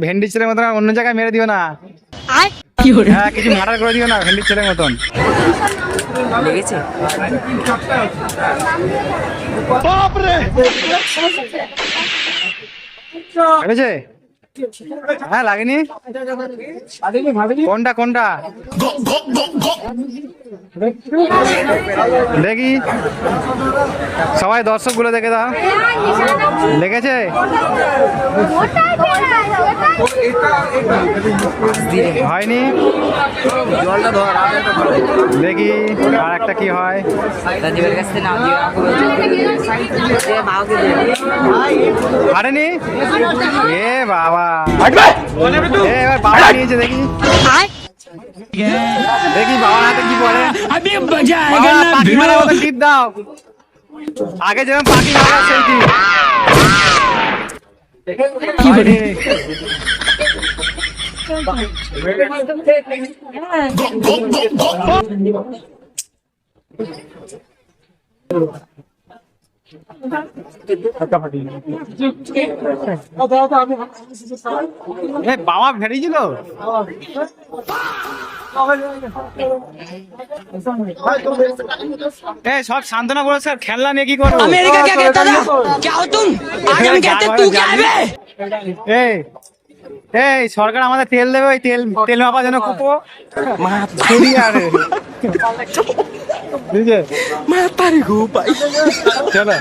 ভেন্ডির ছেলের মতন অন্য জায়গায় মেরে দিও না। হ্যাঁ, কিছু মার্ডার করে দিও না ভেন্ডির ছেলের মতন। লেগেছে? লেগেছে? হ্যাঁ, লাগেনি। কোনটা কোনটা দেখি, সবাই দর্শক গুলো দেখে দাও। লেগেছে? হয়নি। জলটা ধর, দেখি আর একটা কি হয়। রাজীবের কাছ থেকে নাম দিয়ে হারেনি। এ বাবা, এবার বাবা নিয়েছে। দেখি দেখি বাবার হাতে কি পড়ে। পাখি মারার মতো টিপ দাও, আগে যেরকম পাখি মারা সেই টিপ। বাবা ফেরিয়েছিল। সব সান্ত্বনা পুরস্কার খেলনা নিয়ে কি করবো? এই সরকার আমাদের তেল দেবে, ওই তেল মাপার জন্য কুপো চলো।